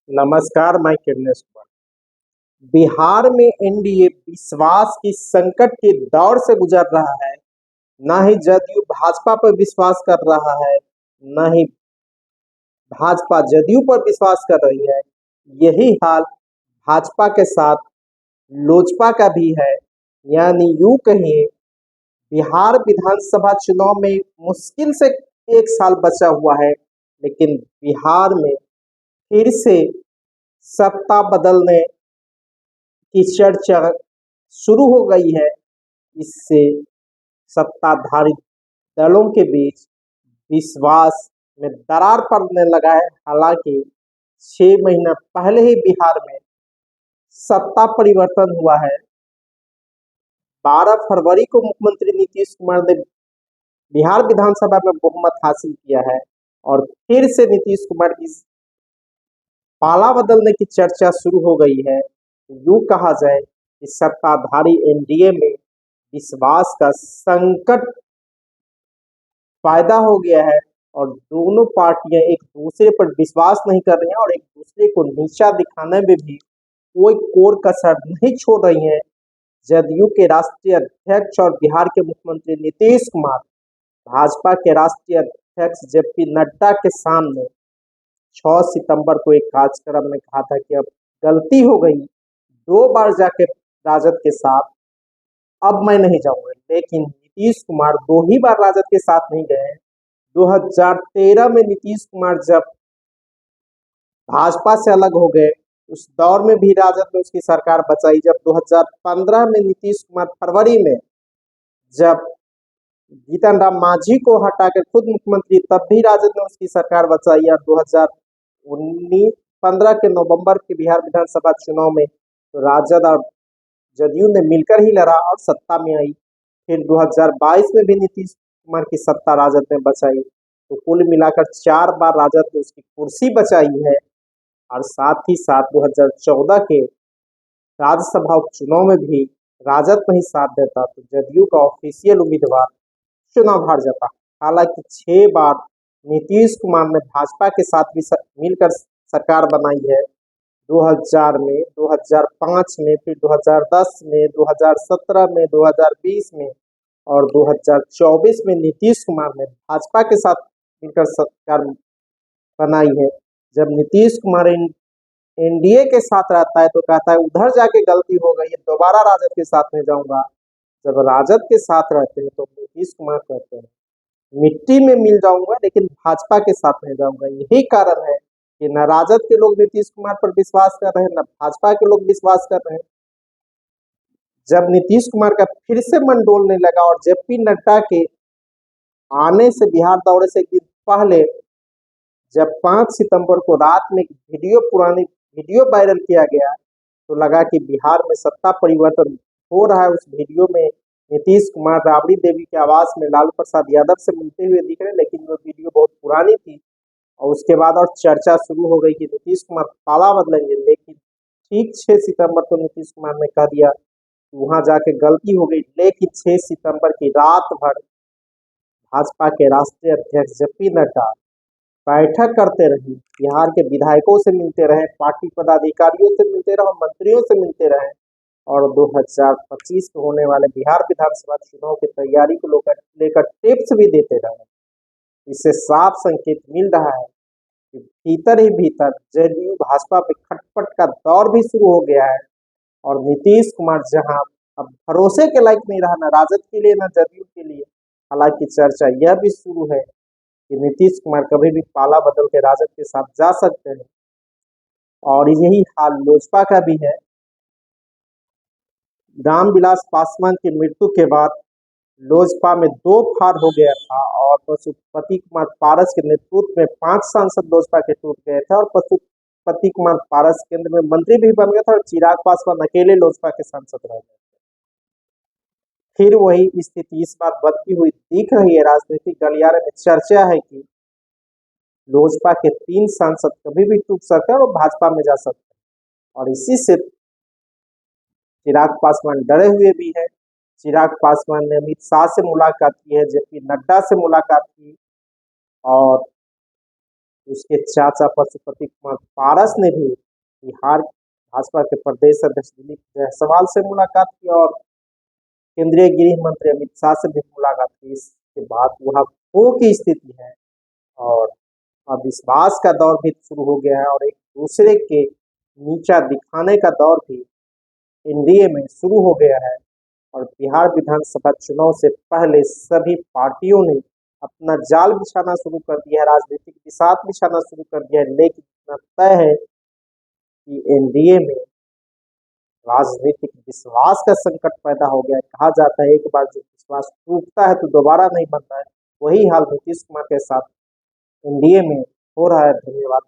नमस्कार, मैं किरनेश कुमार। बिहार में एनडीए विश्वास की संकट के दौर से गुजर रहा है। न ही जदयू भाजपा पर विश्वास कर रहा है, न ही भाजपा जदयू पर विश्वास कर रही है। यही हाल भाजपा के साथ लोजपा का भी है। यानी यूं कहिए, बिहार विधानसभा चुनाव में मुश्किल से 1 साल बचा हुआ है, लेकिन बिहार में फिर से सत्ता बदलने की चर्चा शुरू हो गई है। इससे सत्ताधारी दलों के बीच विश्वास में दरार पड़ने लगा है। हालांकि 6 महीना पहले ही बिहार में सत्ता परिवर्तन हुआ है। 12 फरवरी को मुख्यमंत्री नीतीश कुमार ने बिहार विधानसभा में बहुमत हासिल किया है और फिर से नीतीश कुमार की पाला बदलने की चर्चा शुरू हो गई है। यूं कहा जाए कि सत्ताधारी एनडीए में विश्वास का संकट पैदा हो गया है और दोनों पार्टियां एक दूसरे पर विश्वास नहीं कर रही हैं और एक दूसरे को नीचा दिखाने में भी कोई कोर कसर नहीं छोड़ रही हैं। जदयू के राष्ट्रीय अध्यक्ष और बिहार के मुख्यमंत्री नीतीश कुमार भाजपा के राष्ट्रीय अध्यक्ष जेपी नड्डा के सामने 6 सितंबर को एक कार्यक्रम में कहा था कि अब गलती हो गई, 2 बार जाके राजद के साथ अब मैं नहीं जाऊंगा। लेकिन नीतीश कुमार 2 ही बार राजद के साथ नहीं गए हैं। 2013 में नीतीश कुमार जब भाजपा से अलग हो गए, उस दौर में भी राजद ने उसकी सरकार बचाई। जब 2015 में नीतीश कुमार फरवरी में जब जीतन राम मांझी को हटाकर खुद मुख्यमंत्री, तब भी राजद ने उसकी सरकार बचाई। और 2015 के नवंबर के बिहार विधानसभा चुनाव में तो राजद और जदयू ने मिलकर ही लड़ा और सत्ता में आई। फिर 2022 में भी नीतीश कुमार की सत्ता राजद ने बचाई। तो कुल मिलाकर 4 बार राजद ने उसकी कुर्सी बचाई है। और साथ ही साथ 2014 के राज्यसभा उपचुनाव में भी राजद नहीं साथ देता तो जदयू का ऑफिशियल उम्मीदवार चुनाव हार जाता। हालांकि 6 बार नीतीश कुमार ने भाजपा के साथ भी मिलकर सरकार बनाई है। 2000 में, 2005 में, फिर 2010 में, 2017 में, 2020 में और 2024 में नीतीश कुमार ने भाजपा के साथ मिलकर सरकार बनाई है। जब नीतीश कुमार एनडीए के साथ रहता है तो कहता है उधर जाके गलती हो गई है, दोबारा राजद के साथ में जाऊंगा। जब राजद के साथ रहते हैं तो नीतीश कुमार कहते हैं मिट्टी में मिल जाऊंगा लेकिन भाजपा के साथ नहीं जाऊंगा। यही कारण है कि न राजद के लोग नीतीश कुमार पर विश्वास कर रहे हैं, न भाजपा के लोग विश्वास कर रहे हैं। जब नीतीश कुमार का फिर से मन डोलने लगा और जेपी नड्डा के आने से बिहार दौरे से एक दिन पहले जब 5 सितंबर को रात में एक पुरानी वीडियो वायरल किया गया तो लगा कि बिहार में सत्ता परिवर्तन हो रहा है। उस वीडियो में नीतीश कुमार राबड़ी देवी के आवास में लालू प्रसाद यादव से मिलते हुए दिख रहे, लेकिन वो वीडियो बहुत पुरानी थी। और उसके बाद और चर्चा शुरू हो गई कि नीतीश कुमार पाला बदलेंगे। लेकिन ठीक 6 सितंबर को नीतीश कुमार ने कह दिया कि वहां जाके गलती हो गई। लेकिन 6 सितंबर की रात भर भाजपा के राष्ट्रीय अध्यक्ष जेपी नड्डा बैठक करते रहे, बिहार के विधायकों से मिलते रहे, पार्टी पदाधिकारियों से मिलते रहे, मंत्रियों से मिलते रहे और 2025 में होने वाले बिहार विधानसभा चुनाव की तैयारी को लेकर टिप्स भी देते रहे। इससे साफ संकेत मिल रहा है कि भीतर ही भीतर जदयू भाजपा में खटपट का दौर भी शुरू हो गया है और नीतीश कुमार जहां अब भरोसे के लायक नहीं रहा, न राजद के लिए न जदयू के लिए। हालांकि चर्चा यह भी शुरू है कि नीतीश कुमार कभी भी पाला बदल के राजद के साथ जा सकते हैं और यही हाल लोजपा का भी है। रामविलास पासवान की मृत्यु के बाद लोजपा में 2 फाड़ हो गया था और पशुपति कुमार पारस के नेतृत्व में 5 सांसद लोजपा के टूट गए थे और पशुपति कुमार पारस केंद्र में मंत्री भी बन गए थे और चिराग पासवान अकेले लोजपा के सांसद रह गए। फिर वही स्थिति इस बार बनती हुई दिख रही है। राजनीतिक गलियारे में चर्चा है कि लोजपा के 3 सांसद कभी भी टूट सकते हैं और भाजपा में जा सकते हैं और इसी से चिराग पासवान डरे हुए भी है। चिराग पासवान ने अमित शाह से मुलाकात की है, जेपी नड्डा से मुलाकात की और उसके चाचा पशुपति कुमार पारस ने भी बिहार भाजपा के प्रदेश अध्यक्ष दिलीप जायसवाल से मुलाकात की और केंद्रीय गृह मंत्री अमित शाह से भी मुलाकात की। इसके बाद वहाँ खो की स्थिति है और अविश्वास का दौर भी शुरू हो गया है और एक दूसरे के नीचा दिखाने का दौर भी एनडीए में शुरू हो गया है। और बिहार विधानसभा चुनाव से पहले सभी पार्टियों ने अपना जाल बिछाना शुरू कर दिया है, राजनीतिक बिसात बिछाना शुरू कर दिया है, लेकिन इतना तय है कि एनडीए में राजनीतिक विश्वास का संकट पैदा हो गया है। कहा जाता है एक बार जो विश्वास टूटता है तो दोबारा नहीं बनता है। वही हाल नीतीश कुमार के साथ एनडीए में हो रहा है। धन्यवाद।